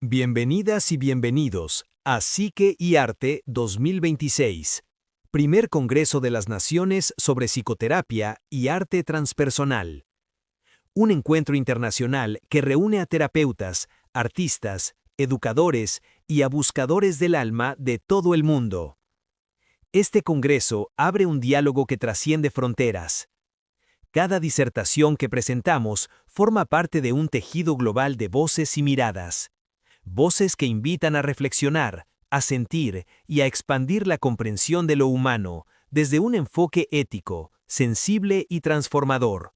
Bienvenidas y bienvenidos a Psique y Arte 2026, primer Congreso de las Naciones sobre Psicoterapia y Arte Transpersonal. Un encuentro internacional que reúne a terapeutas, artistas, educadores y a buscadores del alma de todo el mundo. Este congreso abre un diálogo que trasciende fronteras. Cada disertación que presentamos forma parte de un tejido global de voces y miradas. Voces que invitan a reflexionar, a sentir y a expandir la comprensión de lo humano desde un enfoque ético, sensible y transformador.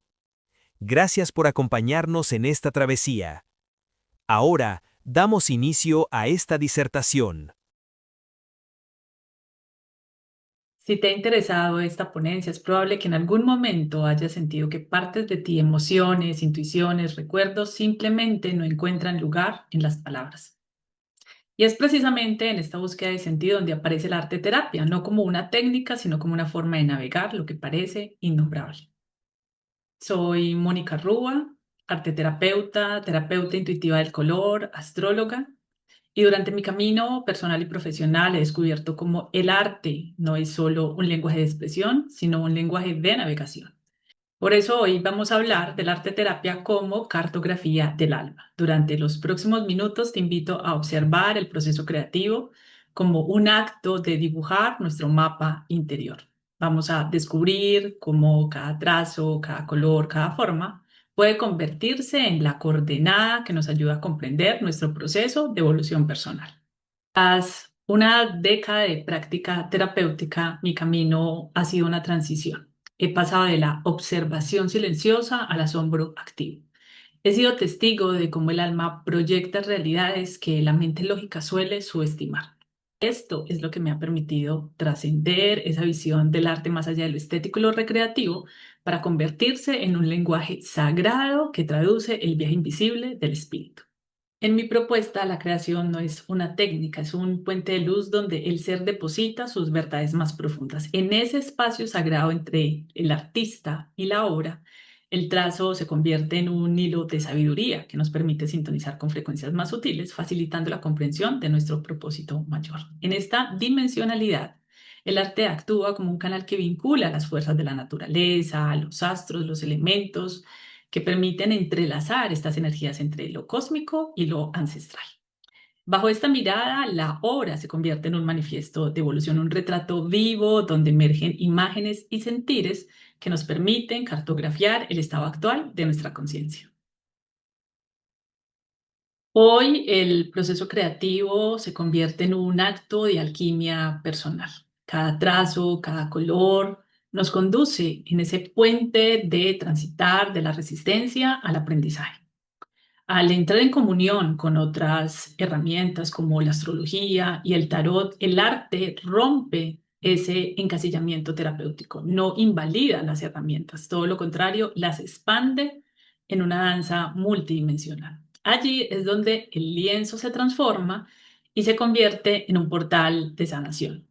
Gracias por acompañarnos en esta travesía. Ahora, damos inicio a esta disertación. Si te ha interesado esta ponencia, es probable que en algún momento hayas sentido que partes de ti, emociones, intuiciones, recuerdos, simplemente no encuentran lugar en las palabras. Y es precisamente en esta búsqueda de sentido donde aparece la arte terapia, no como una técnica, sino como una forma de navegar lo que parece innombrable. Soy Mónica Rúa, arteterapeuta, terapeuta intuitiva del color, astróloga. Y durante mi camino personal y profesional he descubierto cómo el arte no es solo un lenguaje de expresión, sino un lenguaje de navegación. Por eso hoy vamos a hablar del arte terapia como cartografía del alma. Durante los próximos minutos te invito a observar el proceso creativo como un acto de dibujar nuestro mapa interior. Vamos a descubrir cómo cada trazo, cada color, cada forma puede convertirse en la coordenada que nos ayuda a comprender nuestro proceso de evolución personal. Tras una década de práctica terapéutica, mi camino ha sido una transición. He pasado de la observación silenciosa al asombro activo. He sido testigo de cómo el alma proyecta realidades que la mente lógica suele subestimar. Esto es lo que me ha permitido trascender esa visión del arte más allá de lo estético y lo recreativo para convertirse en un lenguaje sagrado que traduce el viaje invisible del espíritu. En mi propuesta, la creación no es una técnica, es un puente de luz donde el ser deposita sus verdades más profundas. En ese espacio sagrado entre el artista y la obra, el trazo se convierte en un hilo de sabiduría que nos permite sintonizar con frecuencias más sutiles, facilitando la comprensión de nuestro propósito mayor. En esta dimensionalidad, el arte actúa como un canal que vincula las fuerzas de la naturaleza, los astros, los elementos, que permiten entrelazar estas energías entre lo cósmico y lo ancestral. Bajo esta mirada, la obra se convierte en un manifiesto de evolución, un retrato vivo donde emergen imágenes y sentires que nos permiten cartografiar el estado actual de nuestra conciencia. Hoy el proceso creativo se convierte en un acto de alquimia personal. Cada trazo, cada color nos conduce en ese puente de transitar de la resistencia al aprendizaje. Al entrar en comunión con otras herramientas como la astrología y el tarot, el arte rompe ese encasillamiento terapéutico, no invalida las herramientas, todo lo contrario, las expande en una danza multidimensional. Allí es donde el lienzo se transforma y se convierte en un portal de sanación,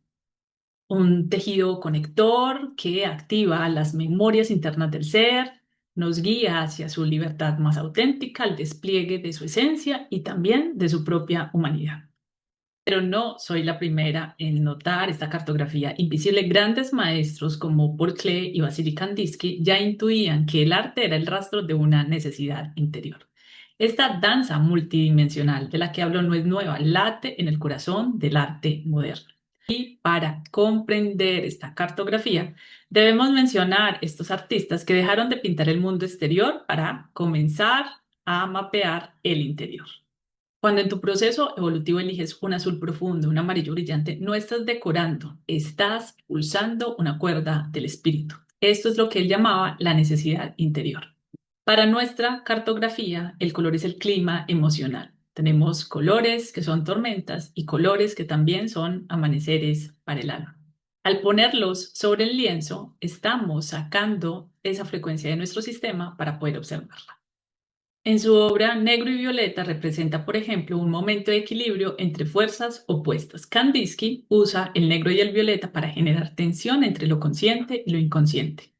un tejido conector que activa las memorias internas del ser, nos guía hacia su libertad más auténtica, al despliegue de su esencia y también de su propia humanidad. Pero no soy la primera en notar esta cartografía invisible. Grandes maestros como Paul Klee y Vasily Kandinsky ya intuían que el arte era el rastro de una necesidad interior. Esta danza multidimensional de la que hablo no es nueva, late en el corazón del arte moderno. Y para comprender esta cartografía, debemos mencionar estos artistas que dejaron de pintar el mundo exterior para comenzar a mapear el interior. Cuando en tu proceso evolutivo eliges un azul profundo, un amarillo brillante, no estás decorando, estás pulsando una cuerda del espíritu. Esto es lo que él llamaba la necesidad interior. Para nuestra cartografía, el color es el clima emocional. Tenemos colores que son tormentas y colores que también son amaneceres para el alma. Al ponerlos sobre el lienzo, estamos sacando esa frecuencia de nuestro sistema para poder observarla. En su obra, Negro y Violeta representa, por ejemplo, un momento de equilibrio entre fuerzas opuestas. Kandinsky usa el negro y el violeta para generar tensión entre lo consciente y lo inconsciente.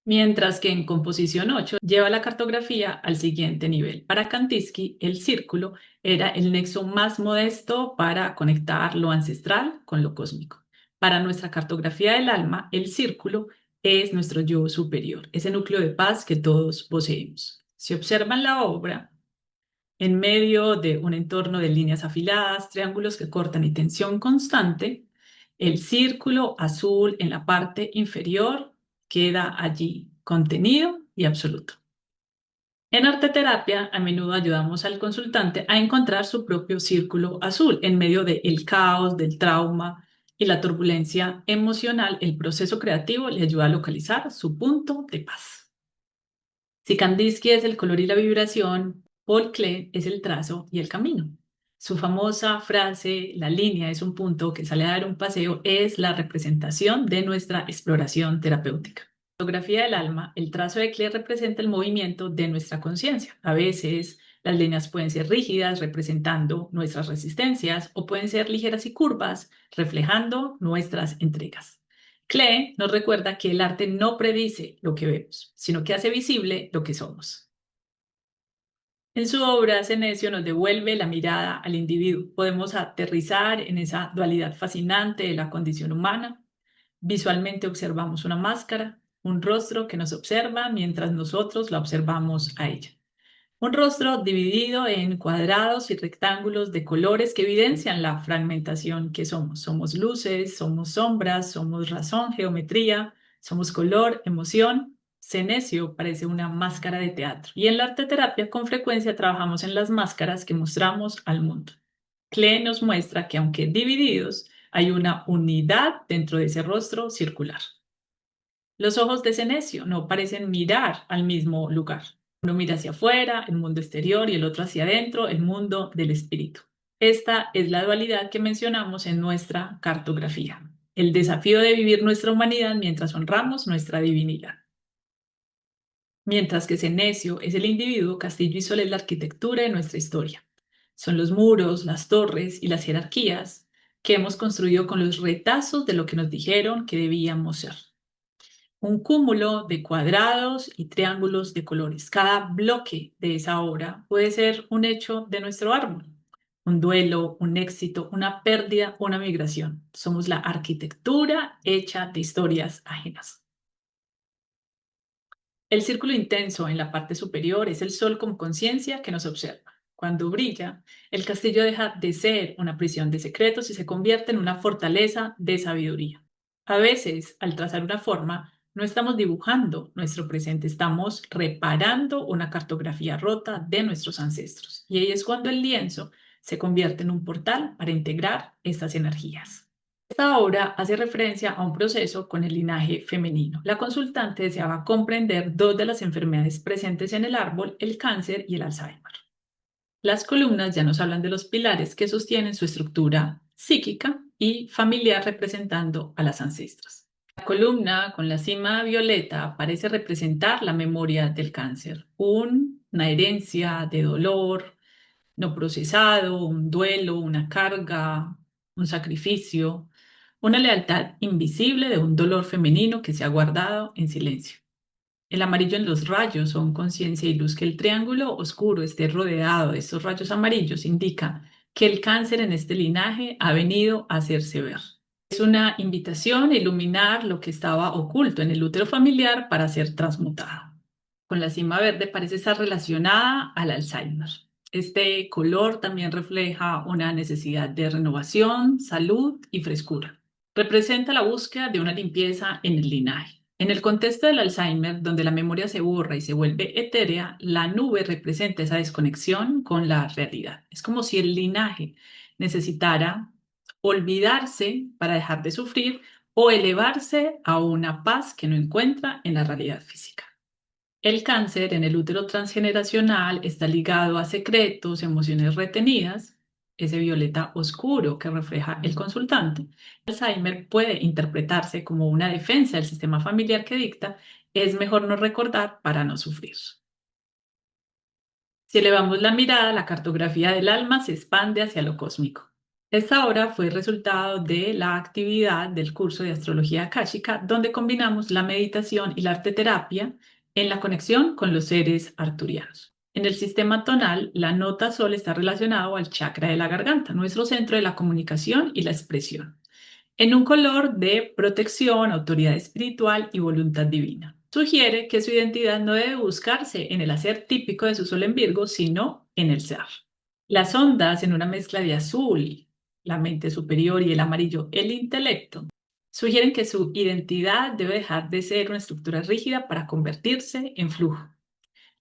Mientras que en composición 8 lleva la cartografía al siguiente nivel. Para Kandinsky, el círculo era el nexo más modesto para conectar lo ancestral con lo cósmico. Para nuestra cartografía del alma, el círculo es nuestro yo superior, ese núcleo de paz que todos poseemos. Si observan la obra, en medio de un entorno de líneas afiladas, triángulos que cortan y tensión constante, el círculo azul en la parte inferior queda allí, contenido y absoluto. En arteterapia, a menudo ayudamos al consultante a encontrar su propio círculo azul en medio del caos, del trauma y la turbulencia emocional. El proceso creativo le ayuda a localizar su punto de paz. Si Kandinsky es el color y la vibración, Paul Klee es el trazo y el camino. Su famosa frase, la línea es un punto que sale a dar un paseo, es la representación de nuestra exploración terapéutica. En la fotografía del alma, el trazo de Klee representa el movimiento de nuestra conciencia. A veces las líneas pueden ser rígidas, representando nuestras resistencias, o pueden ser ligeras y curvas, reflejando nuestras entregas. Klee nos recuerda que el arte no predice lo que vemos, sino que hace visible lo que somos. En su obra, Senecio nos devuelve la mirada al individuo. Podemos aterrizar en esa dualidad fascinante de la condición humana. Visualmente observamos una máscara, un rostro que nos observa mientras nosotros la observamos a ella. Un rostro dividido en cuadrados y rectángulos de colores que evidencian la fragmentación que somos. Somos luces, somos sombras, somos razón, geometría, somos color, emoción. Cenecio parece una máscara de teatro. Y en la arteterapia con frecuencia trabajamos en las máscaras que mostramos al mundo. Klee nos muestra que aunque divididos, hay una unidad dentro de ese rostro circular. Los ojos de Cenecio no parecen mirar al mismo lugar. Uno mira hacia afuera, el mundo exterior, y el otro hacia adentro, el mundo del espíritu. Esta es la dualidad que mencionamos en nuestra cartografía, el desafío de vivir nuestra humanidad mientras honramos nuestra divinidad. Mientras que Cenecio es el individuo, Castillo y Sol es la arquitectura de nuestra historia. Son los muros, las torres y las jerarquías que hemos construido con los retazos de lo que nos dijeron que debíamos ser. Un cúmulo de cuadrados y triángulos de colores. Cada bloque de esa obra puede ser un hecho de nuestro árbol, un duelo, un éxito, una pérdida, una migración. Somos la arquitectura hecha de historias ajenas. El círculo intenso en la parte superior es el sol con conciencia que nos observa. Cuando brilla, el castillo deja de ser una prisión de secretos y se convierte en una fortaleza de sabiduría. A veces, al trazar una forma, no estamos dibujando nuestro presente, estamos reparando una cartografía rota de nuestros ancestros. Y ahí es cuando el lienzo se convierte en un portal para integrar estas energías. Esta obra hace referencia a un proceso con el linaje femenino. La consultante deseaba comprender dos de las enfermedades presentes en el árbol, el cáncer y el Alzheimer. Las columnas ya nos hablan de los pilares que sostienen su estructura psíquica y familiar representando a las ancestras. La columna con la cima violeta parece representar la memoria del cáncer, una herencia de dolor no procesado, un duelo, una carga, un sacrificio, una lealtad invisible de un dolor femenino que se ha guardado en silencio. El amarillo en los rayos son conciencia y luz. Que el triángulo oscuro esté rodeado de estos rayos amarillos indica que el cáncer en este linaje ha venido a hacerse ver. Es una invitación a iluminar lo que estaba oculto en el útero familiar para ser transmutado. Con la cima verde parece estar relacionada al Alzheimer. Este color también refleja una necesidad de renovación, salud y frescura. Representa la búsqueda de una limpieza en el linaje. En el contexto del Alzheimer, donde la memoria se borra y se vuelve etérea, la nube representa esa desconexión con la realidad. Es como si el linaje necesitara olvidarse para dejar de sufrir o elevarse a una paz que no encuentra en la realidad física. El cáncer en el útero transgeneracional está ligado a secretos, emociones retenidas, ese violeta oscuro que refleja el consultante. Alzheimer puede interpretarse como una defensa del sistema familiar que dicta, es mejor no recordar para no sufrir. Si elevamos la mirada, la cartografía del alma se expande hacia lo cósmico. Esta obra fue resultado de la actividad del curso de astrología akáshica, donde combinamos la meditación y la arteterapia en la conexión con los seres arturianos. En el sistema tonal, la nota sol está relacionado al chakra de la garganta, nuestro centro de la comunicación y la expresión, en un color de protección, autoridad espiritual y voluntad divina. Sugiere que su identidad no debe buscarse en el hacer típico de su sol en Virgo, sino en el ser. Las ondas en una mezcla de azul, la mente superior, y el amarillo, el intelecto, sugieren que su identidad debe dejar de ser una estructura rígida para convertirse en flujo.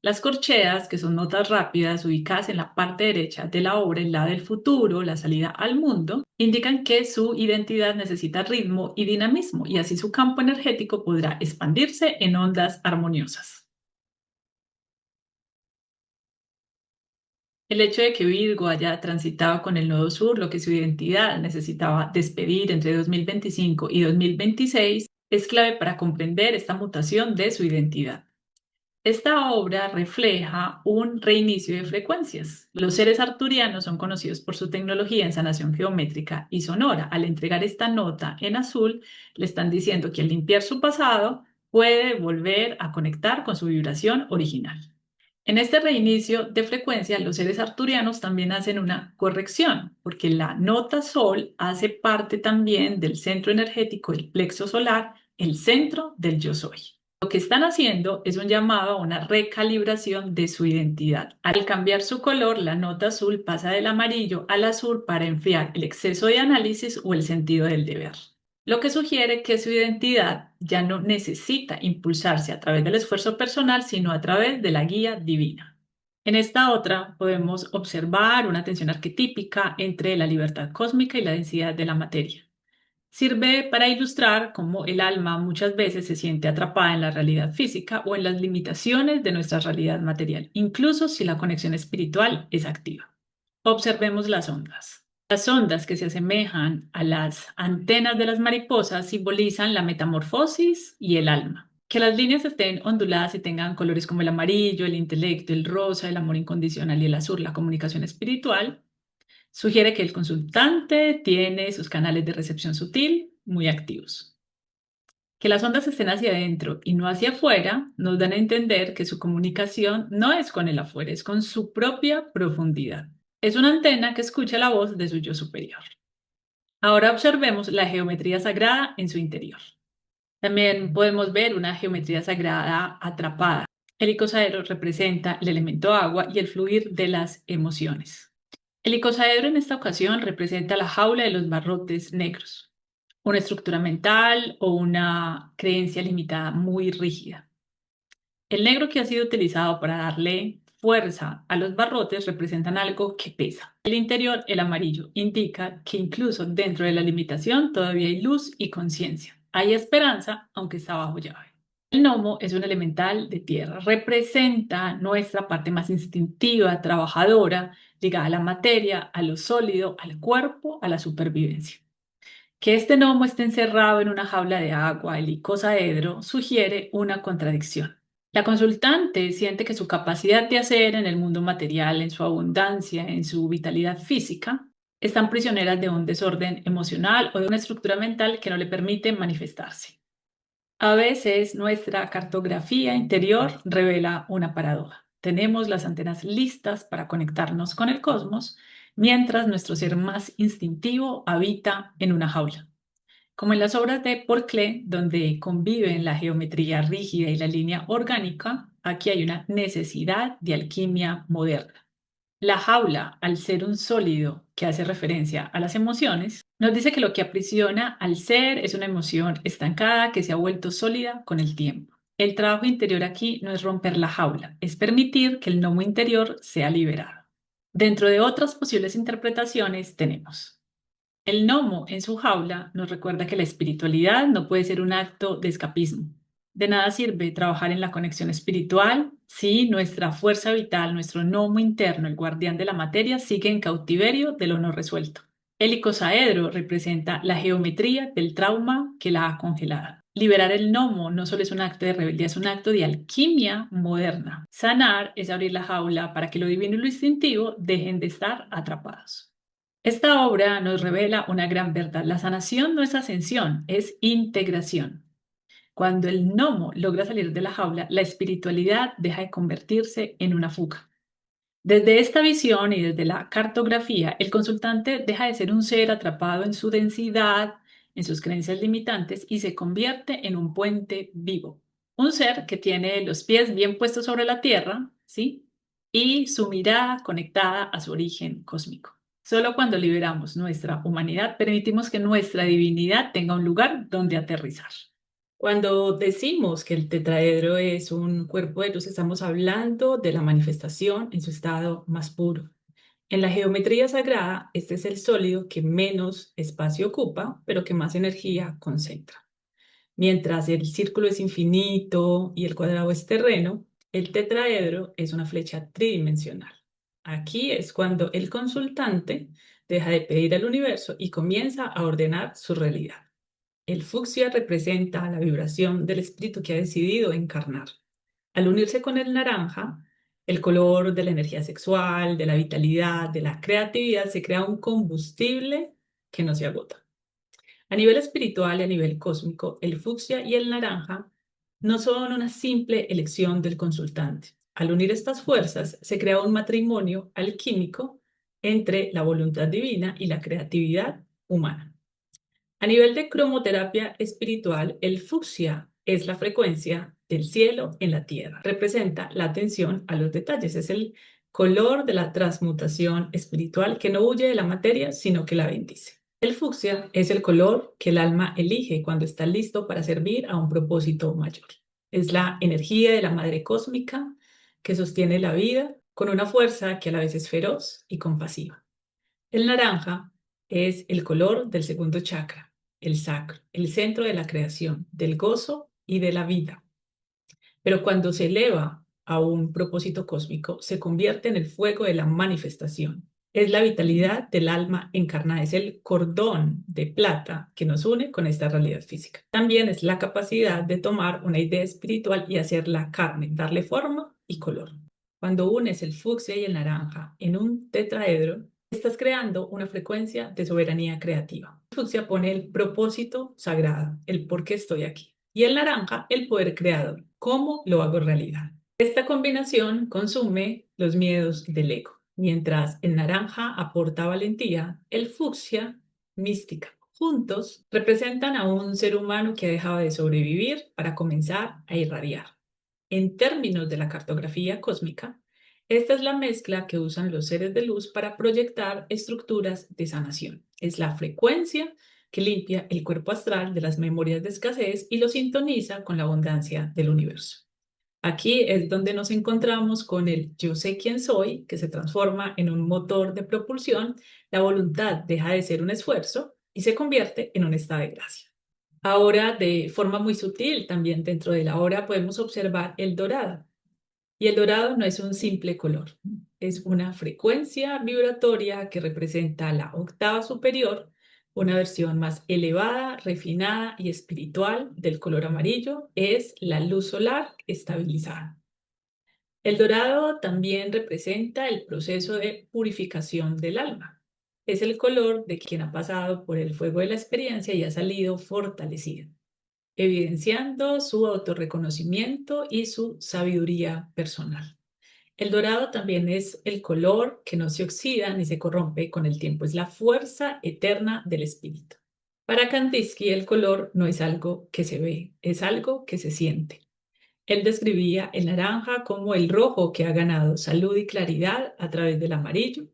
Las corcheas, que son notas rápidas ubicadas en la parte derecha de la obra, el lado del futuro, la salida al mundo, indican que su identidad necesita ritmo y dinamismo, y así su campo energético podrá expandirse en ondas armoniosas. El hecho de que Virgo haya transitado con el nodo sur, lo que su identidad necesitaba despedir entre 2025 y 2026, es clave para comprender esta mutación de su identidad. Esta obra refleja un reinicio de frecuencias. Los seres arturianos son conocidos por su tecnología en sanación geométrica y sonora. Al entregar esta nota en azul, le están diciendo que al limpiar su pasado, puede volver a conectar con su vibración original. En este reinicio de frecuencia, los seres arturianos también hacen una corrección, porque la nota sol hace parte también del centro energético del plexo solar, el centro del yo soy. Lo que están haciendo es un llamado a una recalibración de su identidad. Al cambiar su color, la nota azul pasa del amarillo al azul para enfriar el exceso de análisis o el sentido del deber, lo que sugiere que su identidad ya no necesita impulsarse a través del esfuerzo personal, sino a través de la guía divina. En esta otra podemos observar una tensión arquetípica entre la libertad cósmica y la densidad de la materia. Sirve para ilustrar cómo el alma muchas veces se siente atrapada en la realidad física o en las limitaciones de nuestra realidad material, incluso si la conexión espiritual es activa. Observemos las ondas. Las ondas, que se asemejan a las antenas de las mariposas, simbolizan la metamorfosis y el alma. Que las líneas estén onduladas y tengan colores como el amarillo, el intelecto, el rosa, el amor incondicional, y el azul, la comunicación espiritual, sugiere que el consultante tiene sus canales de recepción sutil muy activos. Que las ondas estén hacia adentro y no hacia afuera nos dan a entender que su comunicación no es con el afuera, es con su propia profundidad. Es una antena que escucha la voz de su yo superior. Ahora observemos la geometría sagrada en su interior. También podemos ver una geometría sagrada atrapada. El icosaedro representa el elemento agua y el fluir de las emociones. El icosaedro en esta ocasión representa la jaula de los barrotes negros, una estructura mental o una creencia limitada muy rígida. El negro, que ha sido utilizado para darle fuerza a los barrotes, representan algo que pesa. El interior, el amarillo, indica que incluso dentro de la limitación todavía hay luz y conciencia. Hay esperanza, aunque está bajo llave. El gnomo es un elemental de tierra. Representa nuestra parte más instintiva, trabajadora, ligada a la materia, a lo sólido, al cuerpo, a la supervivencia. Que este gnomo esté encerrado en una jaula de agua, el icosaedro, sugiere una contradicción. La consultante siente que su capacidad de hacer en el mundo material, en su abundancia, en su vitalidad física, están prisioneras de un desorden emocional o de una estructura mental que no le permite manifestarse. A veces nuestra cartografía interior revela una paradoja. Tenemos las antenas listas para conectarnos con el cosmos, mientras nuestro ser más instintivo habita en una jaula. Como en las obras de Paul Klee, donde conviven la geometría rígida y la línea orgánica, aquí hay una necesidad de alquimia moderna. La jaula, al ser un sólido que hace referencia a las emociones, nos dice que lo que aprisiona al ser es una emoción estancada que se ha vuelto sólida con el tiempo. El trabajo interior aquí no es romper la jaula, es permitir que el gnomo interior sea liberado. Dentro de otras posibles interpretaciones tenemos: el gnomo en su jaula nos recuerda que la espiritualidad no puede ser un acto de escapismo. De nada sirve trabajar en la conexión espiritual si nuestra fuerza vital, nuestro gnomo interno, el guardián de la materia, sigue en cautiverio de lo no resuelto. El icosaedro representa la geometría del trauma que la ha congelado. Liberar el gnomo no solo es un acto de rebeldía, es un acto de alquimia moderna. Sanar es abrir la jaula para que lo divino y lo instintivo dejen de estar atrapados. Esta obra nos revela una gran verdad. La sanación no es ascensión, es integración. Cuando el gnomo logra salir de la jaula, la espiritualidad deja de convertirse en una fuga. Desde esta visión y desde la cartografía, el consultante deja de ser un ser atrapado en su densidad, en sus creencias limitantes y se convierte en un puente vivo. Un ser que tiene los pies bien puestos sobre la tierra, ¿sí? Y su mirada conectada a su origen cósmico. Solo cuando liberamos nuestra humanidad permitimos que nuestra divinidad tenga un lugar donde aterrizar. Cuando decimos que el tetraedro es un cuerpo de luz, estamos hablando de la manifestación en su estado más puro. En la geometría sagrada, este es el sólido que menos espacio ocupa, pero que más energía concentra. Mientras el círculo es infinito y el cuadrado es terreno, el tetraedro es una flecha tridimensional. Aquí es cuando el consultante deja de pedir al universo y comienza a ordenar su realidad. El fucsia representa la vibración del espíritu que ha decidido encarnar. Al unirse con el naranja, el color de la energía sexual, de la vitalidad, de la creatividad, se crea un combustible que no se agota. A nivel espiritual y a nivel cósmico, el fucsia y el naranja no son una simple elección del consultante. Al unir estas fuerzas, se crea un matrimonio alquímico entre la voluntad divina y la creatividad humana. A nivel de cromoterapia espiritual, el fucsia es la frecuencia del cielo en la tierra. Representa la atención a los detalles. Es el color de la transmutación espiritual que no huye de la materia, sino que la bendice. El fucsia es el color que el alma elige cuando está listo para servir a un propósito mayor. Es la energía de la madre cósmica que sostiene la vida con una fuerza que a la vez es feroz y compasiva. El naranja es el color del segundo chakra, el sacro, el centro de la creación, del gozo y de la vida. Pero cuando se eleva a un propósito cósmico, se convierte en el fuego de la manifestación. Es la vitalidad del alma encarnada, es el cordón de plata que nos une con esta realidad física. También es la capacidad de tomar una idea espiritual y hacerla carne, darle forma y color. Cuando unes el fucsia y el naranja en un tetraedro, estás creando una frecuencia de soberanía creativa. El fucsia pone el propósito sagrado, el por qué estoy aquí. Y el naranja, el poder creador, cómo lo hago realidad. Esta combinación consume los miedos del ego. Mientras el naranja aporta valentía, el fucsia mística. Juntos representan a un ser humano que ha dejado de sobrevivir para comenzar a irradiar. En términos de la cartografía cósmica, esta es la mezcla que usan los seres de luz para proyectar estructuras de sanación. Es la frecuencia que limpia el cuerpo astral de las memorias de escasez y lo sintoniza con la abundancia del universo. Aquí es donde nos encontramos con el yo sé quién soy, que se transforma en un motor de propulsión. La voluntad deja de ser un esfuerzo y se convierte en un estado de gracia. Ahora, de forma muy sutil, también dentro de la hora podemos observar el dorado. Y el dorado no es un simple color, es una frecuencia vibratoria que representa la octava superior, una versión más elevada, refinada y espiritual del color amarillo, es la luz solar estabilizada. El dorado también representa el proceso de purificación del alma. Es el color de quien ha pasado por el fuego de la experiencia y ha salido fortalecido, evidenciando su autorreconocimiento y su sabiduría personal. El dorado también es el color que no se oxida ni se corrompe con el tiempo, es la fuerza eterna del espíritu. Para Kandinsky, el color no es algo que se ve, es algo que se siente. Él describía el naranja como el rojo que ha ganado salud y claridad a través del amarillo.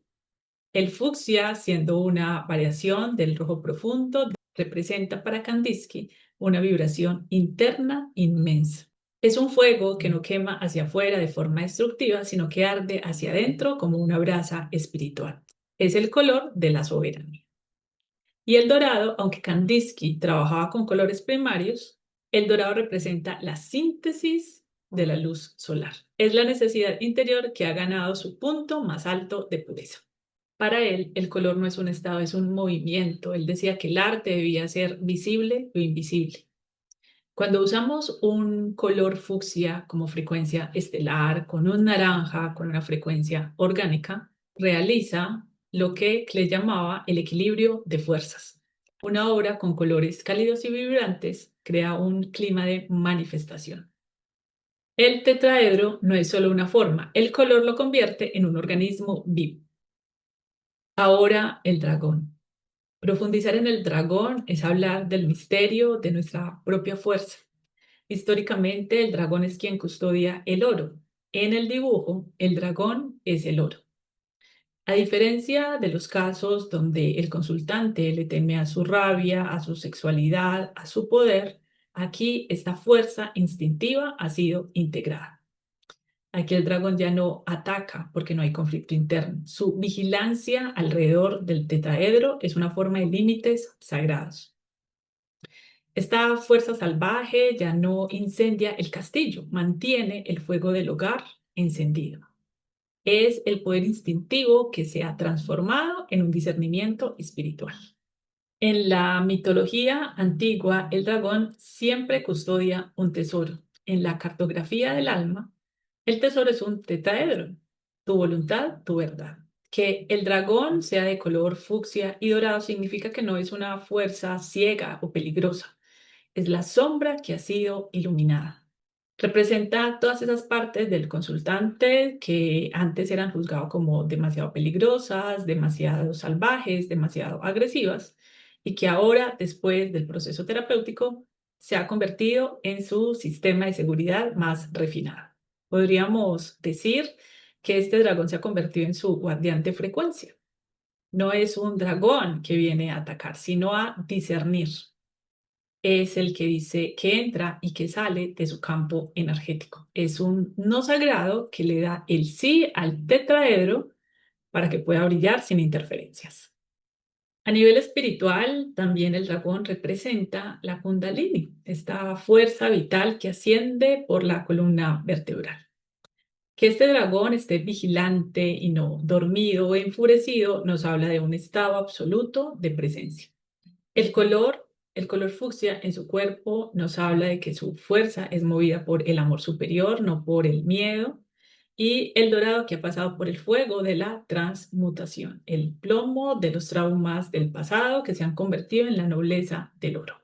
El fucsia, siendo una variación del rojo profundo, representa para Kandinsky una vibración interna inmensa. Es un fuego que no quema hacia afuera de forma destructiva, sino que arde hacia adentro como una brasa espiritual. Es el color de la soberanía. Y el dorado, aunque Kandinsky trabajaba con colores primarios, el dorado representa la síntesis de la luz solar. Es la necesidad interior que ha ganado su punto más alto de pureza. Para él, el color no es un estado, es un movimiento. Él decía que el arte debía ser visible o invisible. Cuando usamos un color fucsia como frecuencia estelar, con un naranja, con una frecuencia orgánica, realiza lo que Klee llamaba el equilibrio de fuerzas. Una obra con colores cálidos y vibrantes crea un clima de manifestación. El tetraedro no es solo una forma, el color lo convierte en un organismo vivo. Ahora el dragón. Profundizar en el dragón es hablar del misterio de nuestra propia fuerza. Históricamente, el dragón es quien custodia el oro. En el dibujo, el dragón es el oro. A diferencia de los casos donde el consultante le teme a su rabia, a su sexualidad, a su poder, aquí esta fuerza instintiva ha sido integrada. Aquí el dragón ya no ataca porque no hay conflicto interno. Su vigilancia alrededor del tetraedro es una forma de límites sagrados. Esta fuerza salvaje ya no incendia el castillo, mantiene el fuego del hogar encendido. Es el poder instintivo que se ha transformado en un discernimiento espiritual. En la mitología antigua, el dragón siempre custodia un tesoro. En la cartografía del alma, el tesoro es un tetraedro, tu voluntad, tu verdad. Que el dragón sea de color fucsia y dorado significa que no es una fuerza ciega o peligrosa, es la sombra que ha sido iluminada. Representa todas esas partes del consultante que antes eran juzgados como demasiado peligrosas, demasiado salvajes, demasiado agresivas, y que ahora, después del proceso terapéutico, se ha convertido en su sistema de seguridad más refinado. Podríamos decir que este dragón se ha convertido en su guardián de frecuencia. No es un dragón que viene a atacar, sino a discernir. Es el que dice que entra y que sale de su campo energético. Es un no sagrado que le da el sí al tetraedro para que pueda brillar sin interferencias. A nivel espiritual, también el dragón representa la Kundalini, esta fuerza vital que asciende por la columna vertebral. Que este dragón esté vigilante y no dormido o enfurecido nos habla de un estado absoluto de presencia. El color, el color fucsia en su cuerpo nos habla de que su fuerza es movida por el amor superior, no por el miedo. Y el dorado que ha pasado por el fuego de la transmutación, el plomo de los traumas del pasado que se han convertido en la nobleza del oro.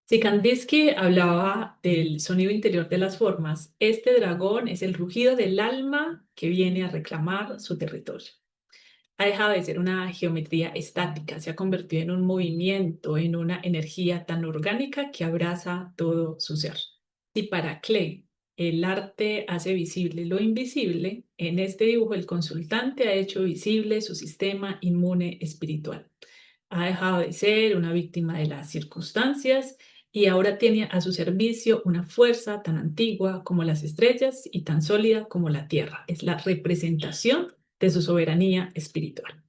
Si Kandinsky hablaba del sonido interior de las formas, este dragón es el rugido del alma que viene a reclamar su territorio. Ha dejado de ser una geometría estática, se ha convertido en un movimiento, en una energía tan orgánica que abraza todo su ser. Si para Klee el arte hace visible lo invisible, en este dibujo el consultante ha hecho visible su sistema inmune espiritual. Ha dejado de ser una víctima de las circunstancias y ahora tiene a su servicio una fuerza tan antigua como las estrellas y tan sólida como la tierra. Es la representación de su soberanía espiritual.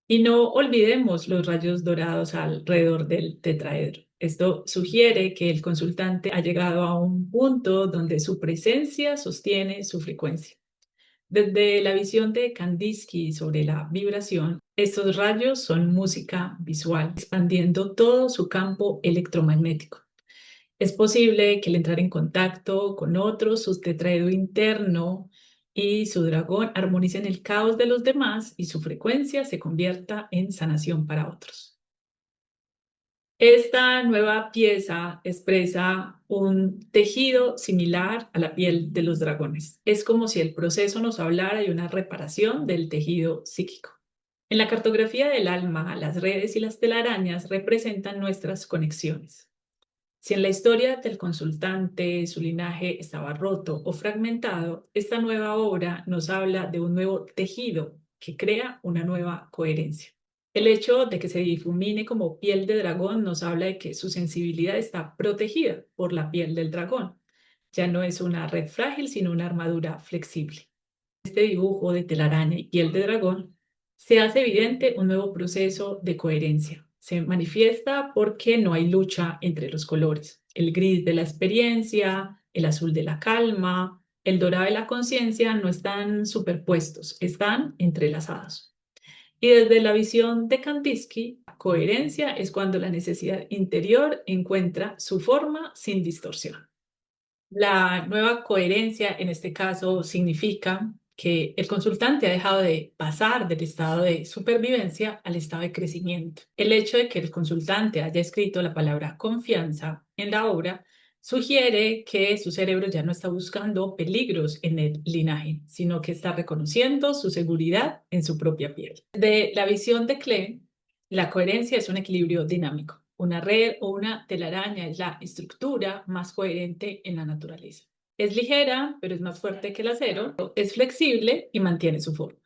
Y no olvidemos los rayos dorados alrededor del tetraedro. Esto sugiere que el consultante ha llegado a un punto donde su presencia sostiene su frecuencia. Desde la visión de Kandinsky sobre la vibración, estos rayos son música visual, expandiendo todo su campo electromagnético. Es posible que al entrar en contacto con otros, su tetraedro interno y su dragón armonicen el caos de los demás y su frecuencia se convierta en sanación para otros. Esta nueva pieza expresa un tejido similar a la piel de los dragones. Es como si el proceso nos hablara de una reparación del tejido psíquico. En la cartografía del alma, las redes y las telarañas representan nuestras conexiones. Si en la historia del consultante su linaje estaba roto o fragmentado, esta nueva obra nos habla de un nuevo tejido que crea una nueva coherencia. El hecho de que se difumine como piel de dragón nos habla de que su sensibilidad está protegida por la piel del dragón. Ya no es una red frágil, sino una armadura flexible. Este dibujo de telaraña y piel de dragón se hace evidente un nuevo proceso de coherencia. Se manifiesta porque no hay lucha entre los colores. El gris de la experiencia, el azul de la calma, el dorado de la conciencia no están superpuestos, están entrelazados. Y desde la visión de Kandinsky, coherencia es cuando la necesidad interior encuentra su forma sin distorsión. La nueva coherencia en este caso significa que el consultante ha dejado de pasar del estado de supervivencia al estado de crecimiento. El hecho de que el consultante haya escrito la palabra confianza en la obra sugiere que su cerebro ya no está buscando peligros en el linaje, sino que está reconociendo su seguridad en su propia piel. De la visión de Klee, la coherencia es un equilibrio dinámico. Una red o una telaraña es la estructura más coherente en la naturaleza. Es ligera, pero es más fuerte que el acero, es flexible y mantiene su forma.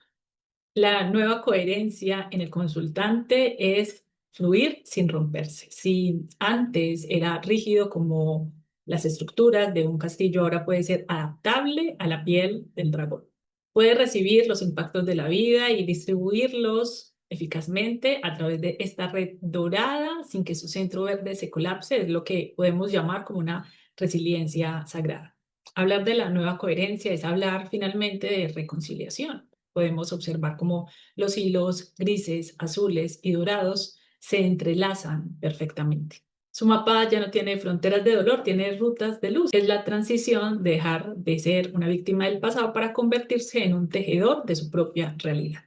La nueva coherencia en el consultante es fluir sin romperse. Si antes era rígido como las estructuras de un castillo, ahora puede ser adaptable a la piel del dragón. Puede recibir los impactos de la vida y distribuirlos eficazmente a través de esta red dorada sin que su centro verde se colapse. Es lo que podemos llamar como una resiliencia sagrada. Hablar de la nueva coherencia es hablar finalmente de reconciliación. Podemos observar cómo los hilos grises, azules y dorados se entrelazan perfectamente. Su mapa ya no tiene fronteras de dolor, tiene rutas de luz. Es la transición de dejar de ser una víctima del pasado para convertirse en un tejedor de su propia realidad.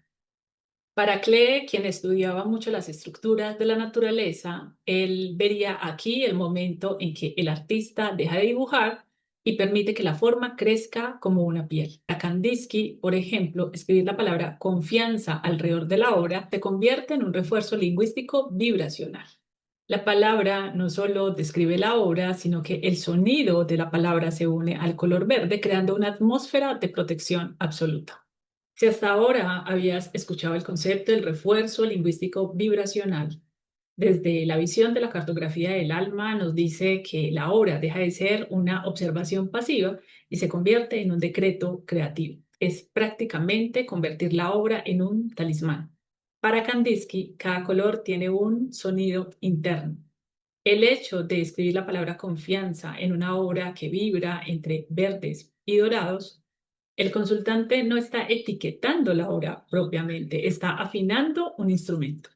Para Klee, quien estudiaba mucho las estructuras de la naturaleza, él vería aquí el momento en que el artista deja de dibujar y permite que la forma crezca como una piel. Para Kandinsky, por ejemplo, escribir la palabra confianza alrededor de la obra se convierte en un refuerzo lingüístico vibracional. La palabra no solo describe la obra, sino que el sonido de la palabra se une al color verde, creando una atmósfera de protección absoluta. Si hasta ahora habías escuchado el concepto del refuerzo lingüístico vibracional, desde la visión de la cartografía del alma nos dice que la obra deja de ser una observación pasiva y se convierte en un decreto creativo. Es prácticamente convertir la obra en un talismán. Para Kandinsky, cada color tiene un sonido interno. El hecho de escribir la palabra confianza en una obra que vibra entre verdes y dorados, el consultante no está etiquetando la obra propiamente, está afinando un instrumento.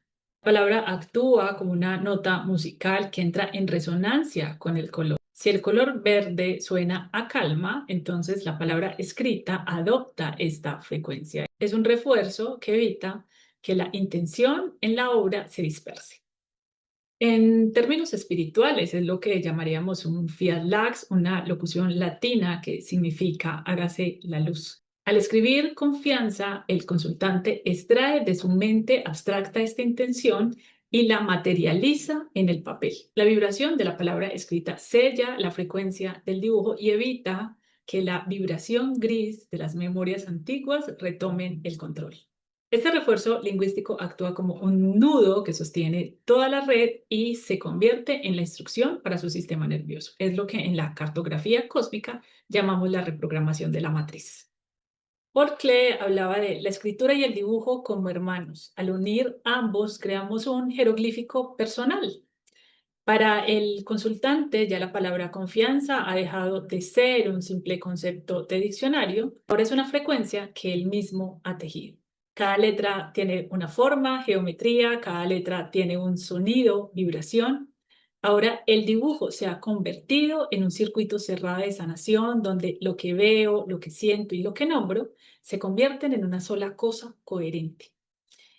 La palabra actúa como una nota musical que entra en resonancia con el color. Si el color verde suena a calma, entonces la palabra escrita adopta esta frecuencia. Es un refuerzo que evita que la intención en la obra se disperse. En términos espirituales es lo que llamaríamos un fiat lux, una locución latina que significa hágase la luz. Al escribir confianza, el consultante extrae de su mente abstracta esta intención y la materializa en el papel. La vibración de la palabra escrita sella la frecuencia del dibujo y evita que la vibración gris de las memorias antiguas retomen el control. Este refuerzo lingüístico actúa como un nudo que sostiene toda la red y se convierte en la instrucción para su sistema nervioso. Es lo que en la cartografía cósmica llamamos la reprogramación de la matriz. Paul Klee hablaba de la escritura y el dibujo como hermanos. Al unir ambos, creamos un jeroglífico personal. Para el consultante, ya la palabra confianza ha dejado de ser un simple concepto de diccionario, ahora es una frecuencia que él mismo ha tejido. Cada letra tiene una forma, geometría, cada letra tiene un sonido, vibración. Ahora el dibujo se ha convertido en un circuito cerrado de sanación donde lo que veo, lo que siento y lo que nombro se convierten en una sola cosa coherente.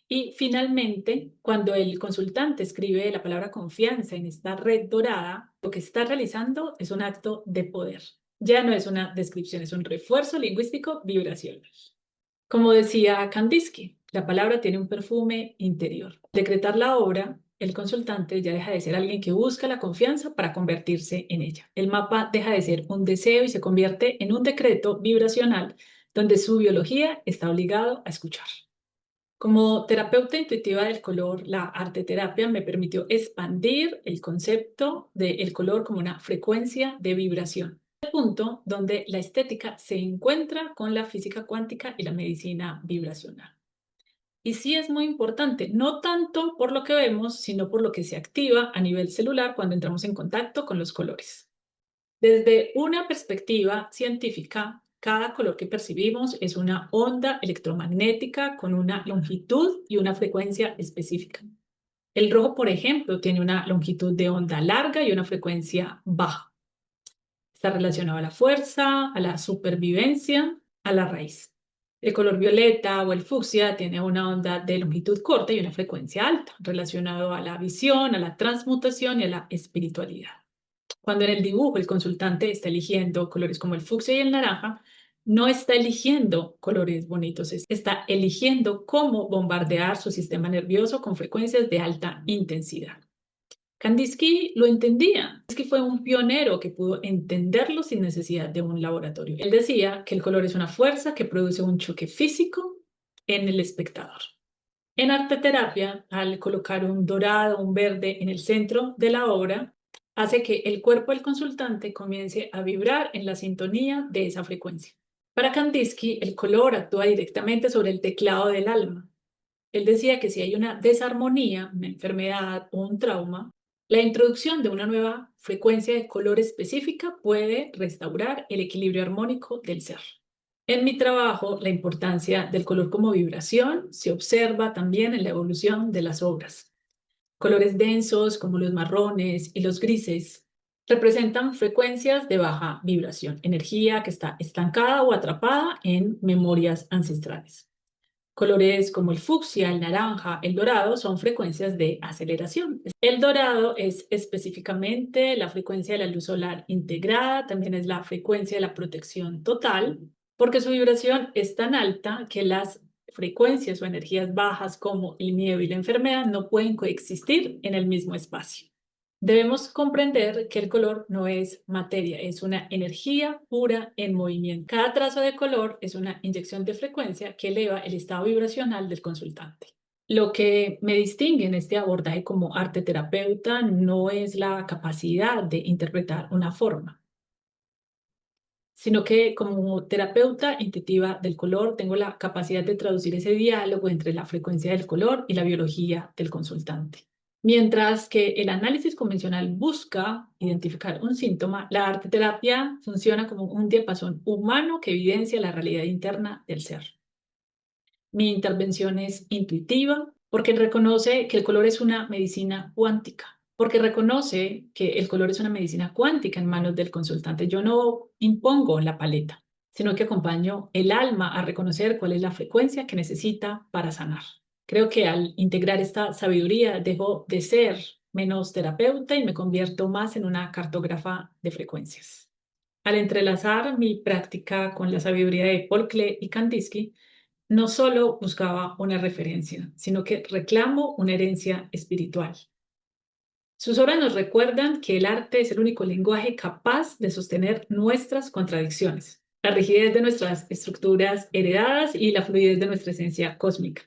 Y finalmente, cuando el consultante escribe la palabra confianza en esta red dorada, lo que está realizando es un acto de poder. Ya no es una descripción, es un refuerzo lingüístico vibracional. Como decía Kandinsky, la palabra tiene un perfume interior. Al decretar la obra, el consultante ya deja de ser alguien que busca la confianza para convertirse en ella. El mapa deja de ser un deseo y se convierte en un decreto vibracional donde su biología está obligado a escuchar. Como terapeuta intuitiva del color, la arteterapia me permitió expandir el concepto del color como una frecuencia de vibración, el punto donde la estética se encuentra con la física cuántica y la medicina vibracional. Y sí es muy importante, no tanto por lo que vemos, sino por lo que se activa a nivel celular cuando entramos en contacto con los colores. Desde una perspectiva científica, cada color que percibimos es una onda electromagnética con una longitud y una frecuencia específica. El rojo, por ejemplo, tiene una longitud de onda larga y una frecuencia baja. Está relacionado a la fuerza, a la supervivencia, a la raíz. El color violeta o el fucsia tiene una onda de longitud corta y una frecuencia alta, relacionado a la visión, a la transmutación y a la espiritualidad. Cuando en el dibujo el consultante está eligiendo colores como el fucsia y el naranja, no está eligiendo colores bonitos, está eligiendo cómo bombardear su sistema nervioso con frecuencias de alta intensidad. Kandinsky lo entendía. Kandinsky fue un pionero que pudo entenderlo sin necesidad de un laboratorio. Él decía que el color es una fuerza que produce un choque físico en el espectador. En arteterapia, al colocar un dorado o un verde en el centro de la obra, hace que el cuerpo del consultante comience a vibrar en la sintonía de esa frecuencia. Para Kandinsky, el color actúa directamente sobre el teclado del alma. Él decía que si hay una desarmonía, una enfermedad o un trauma, la introducción de una nueva frecuencia de color específica puede restaurar el equilibrio armónico del ser. En mi trabajo, la importancia del color como vibración se observa también en la evolución de las obras. Colores densos como los marrones y los grises representan frecuencias de baja vibración, energía que está estancada o atrapada en memorias ancestrales. Colores como el fucsia, el naranja, el dorado son frecuencias de aceleración. El dorado es específicamente la frecuencia de la luz solar integrada, también es la frecuencia de la protección total, porque su vibración es tan alta que las frecuencias o energías bajas como el miedo y la enfermedad no pueden coexistir en el mismo espacio. Debemos comprender que el color no es materia, es una energía pura en movimiento. Cada trazo de color es una inyección de frecuencia que eleva el estado vibracional del consultante. Lo que me distingue en este abordaje como arte terapeuta no es la capacidad de interpretar una forma, sino que como terapeuta intuitiva del color tengo la capacidad de traducir ese diálogo entre la frecuencia del color y la biología del consultante. Mientras que el análisis convencional busca identificar un síntoma, la arteterapia funciona como un diapasón humano que evidencia la realidad interna del ser. Mi intervención es intuitiva porque reconoce que el color es una medicina cuántica, porque reconoce que el color es una medicina cuántica en manos del consultante. Yo no impongo la paleta, sino que acompaño el alma a reconocer cuál es la frecuencia que necesita para sanar. Creo que al integrar esta sabiduría dejo de ser menos terapeuta y me convierto más en una cartógrafa de frecuencias. Al entrelazar mi práctica con la sabiduría de Paul Klee y Kandinsky, no solo buscaba una referencia, sino que reclamo una herencia espiritual. Sus obras nos recuerdan que el arte es el único lenguaje capaz de sostener nuestras contradicciones, la rigidez de nuestras estructuras heredadas y la fluidez de nuestra esencia cósmica.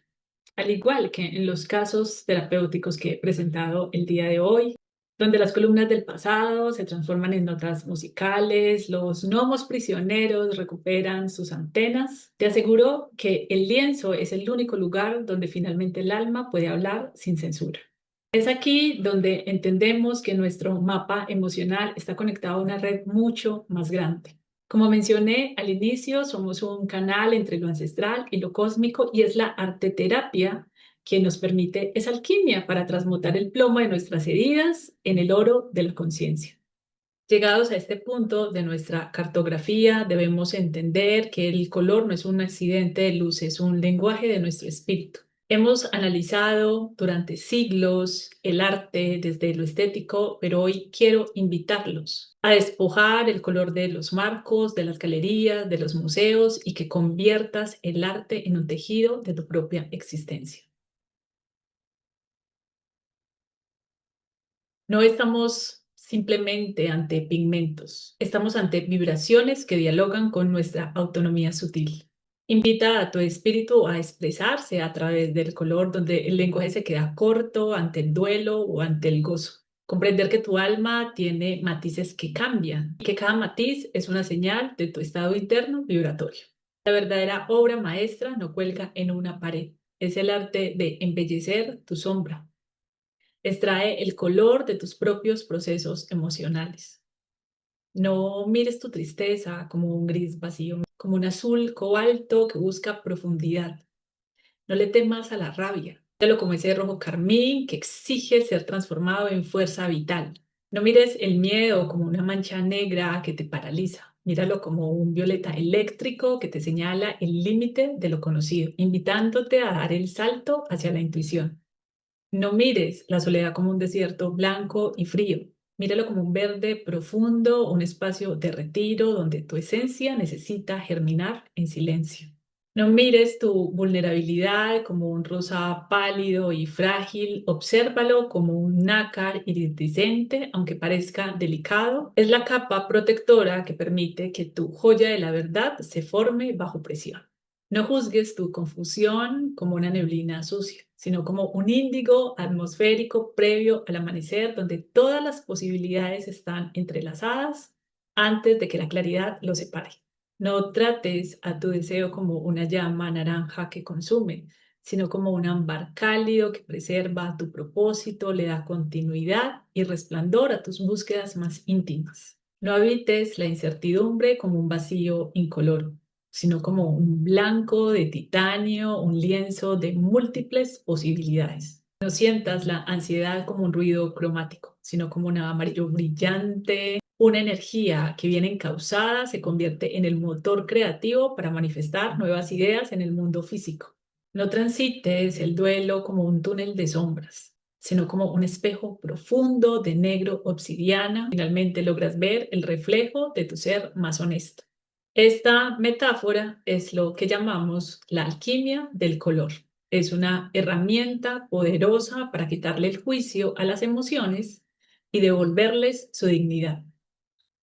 Al igual que en los casos terapéuticos que he presentado el día de hoy, donde las columnas del pasado se transforman en notas musicales, los gnomos prisioneros recuperan sus antenas, te aseguro que el lienzo es el único lugar donde finalmente el alma puede hablar sin censura. Es aquí donde entendemos que nuestro mapa emocional está conectado a una red mucho más grande. Como mencioné al inicio, somos un canal entre lo ancestral y lo cósmico y es la arteterapia quien nos permite esa alquimia para transmutar el plomo de nuestras heridas en el oro de la conciencia. Llegados a este punto de nuestra cartografía, debemos entender que el color no es un accidente de luz, es un lenguaje de nuestro espíritu. Hemos analizado durante siglos el arte desde lo estético, pero hoy quiero invitarlos a despojar el color de los marcos, de las galerías, de los museos y que conviertas el arte en un tejido de tu propia existencia. No estamos simplemente ante pigmentos, estamos ante vibraciones que dialogan con nuestra autonomía sutil. Invita a tu espíritu a expresarse a través del color, donde el lenguaje se queda corto ante el duelo o ante el gozo. Comprender que tu alma tiene matices que cambian y que cada matiz es una señal de tu estado interno vibratorio. La verdadera obra maestra no cuelga en una pared, es el arte de embellecer tu sombra. Extrae el color de tus propios procesos emocionales. No mires tu tristeza como un gris vacío, como un azul cobalto que busca profundidad. No le temas a la rabia. Míralo como ese rojo carmín que exige ser transformado en fuerza vital. No mires el miedo como una mancha negra que te paraliza. Míralo como un violeta eléctrico que te señala el límite de lo conocido, invitándote a dar el salto hacia la intuición. No mires la soledad como un desierto blanco y frío. Míralo como un verde profundo, un espacio de retiro donde tu esencia necesita germinar en silencio. No mires tu vulnerabilidad como un rosa pálido y frágil. Obsérvalo como un nácar iridiscente, aunque parezca delicado. Es la capa protectora que permite que tu joya de la verdad se forme bajo presión. No juzgues tu confusión como una neblina sucia, sino como un índigo atmosférico previo al amanecer, donde todas las posibilidades están entrelazadas antes de que la claridad los separe. No trates a tu deseo como una llama naranja que consume, sino como un ámbar cálido que preserva tu propósito, le da continuidad y resplandor a tus búsquedas más íntimas. No habites la incertidumbre como un vacío incoloro, sino como un blanco de titanio, un lienzo de múltiples posibilidades. No sientas la ansiedad como un ruido cromático, sino como un amarillo brillante. Una energía que bien encauzada se convierte en el motor creativo para manifestar nuevas ideas en el mundo físico. No transites el duelo como un túnel de sombras, sino como un espejo profundo de negro obsidiana. Finalmente logras ver el reflejo de tu ser más honesto. Esta metáfora es lo que llamamos la alquimia del color. Es una herramienta poderosa para quitarle el juicio a las emociones y devolverles su dignidad.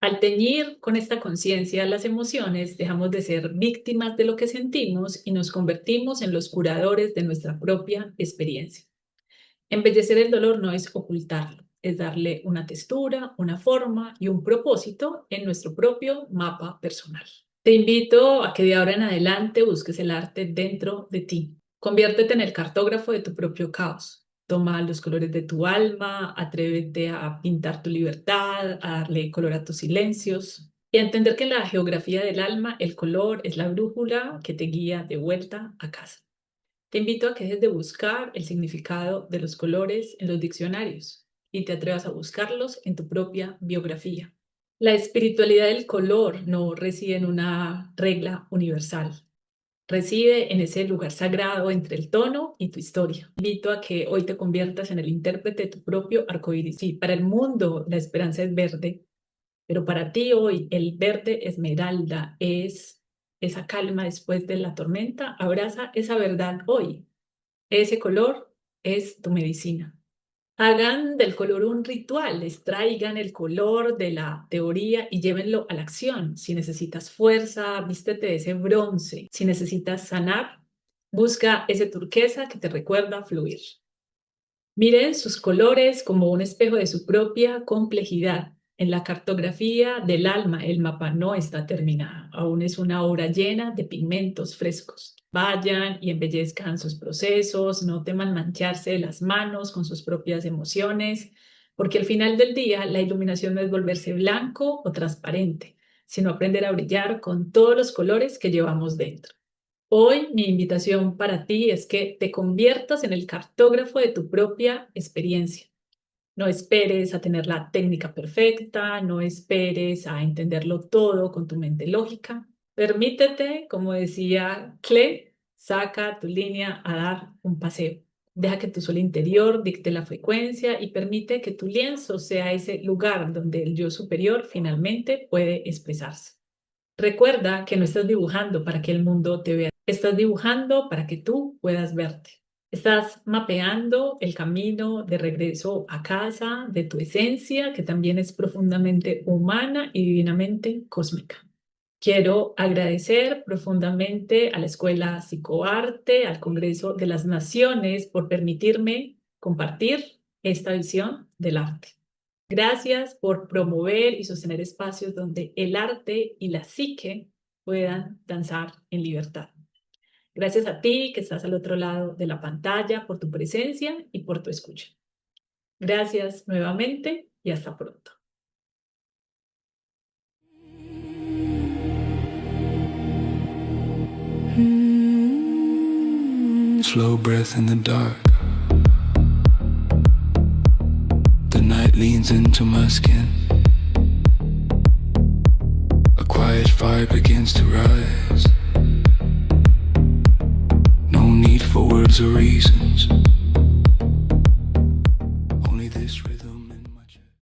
Al teñir con esta conciencia las emociones, dejamos de ser víctimas de lo que sentimos y nos convertimos en los curadores de nuestra propia experiencia. Embellecer el dolor no es ocultarlo, es darle una textura, una forma y un propósito en nuestro propio mapa personal. Te invito a que de ahora en adelante busques el arte dentro de ti. Conviértete en el cartógrafo de tu propio caos. Toma los colores de tu alma, atrévete a pintar tu libertad, a darle color a tus silencios y a entender que en la geografía del alma el color es la brújula que te guía de vuelta a casa. Te invito a que dejes de buscar el significado de los colores en los diccionarios y te atrevas a buscarlos en tu propia biografía. La espiritualidad del color no reside en una regla universal. Reside en ese lugar sagrado entre el tono y tu historia. Te invito a que hoy te conviertas en el intérprete de tu propio arcoíris. Sí, para el mundo la esperanza es verde, pero para ti hoy el verde esmeralda es esa calma después de la tormenta. Abraza esa verdad hoy. Ese color es tu medicina. Hagan del color un ritual, extraigan el color de la teoría y llévenlo a la acción. Si necesitas fuerza, vístete de ese bronce. Si necesitas sanar, busca ese turquesa que te recuerda fluir. Miren sus colores como un espejo de su propia complejidad. En la cartografía del alma, el mapa no está terminado, aún es una obra llena de pigmentos frescos. Vayan y embellezcan sus procesos, no teman mancharse las manos con sus propias emociones, porque al final del día la iluminación no es volverse blanco o transparente, sino aprender a brillar con todos los colores que llevamos dentro. Hoy mi invitación para ti es que te conviertas en el cartógrafo de tu propia experiencia. No esperes a tener la técnica perfecta, no esperes a entenderlo todo con tu mente lógica. Permítete, como decía Klee, saca tu línea a dar un paseo. Deja que tu sol interior dicte la frecuencia y permite que tu lienzo sea ese lugar donde el yo superior finalmente puede expresarse. Recuerda que no estás dibujando para que el mundo te vea, estás dibujando para que tú puedas verte. Estás mapeando el camino de regreso a casa de tu esencia, que también es profundamente humana y divinamente cósmica. Quiero agradecer profundamente a la Escuela Psicoarte, al Congreso de las Naciones, por permitirme compartir esta visión del arte. Gracias por promover y sostener espacios donde el arte y la psique puedan danzar en libertad. Gracias a ti que estás al otro lado de la pantalla por tu presencia y por tu escucha. Gracias nuevamente y hasta pronto. Slow breath in the dark. The night leans into my skin. A quiet quiet fire begins to rise. No need for words or reasons.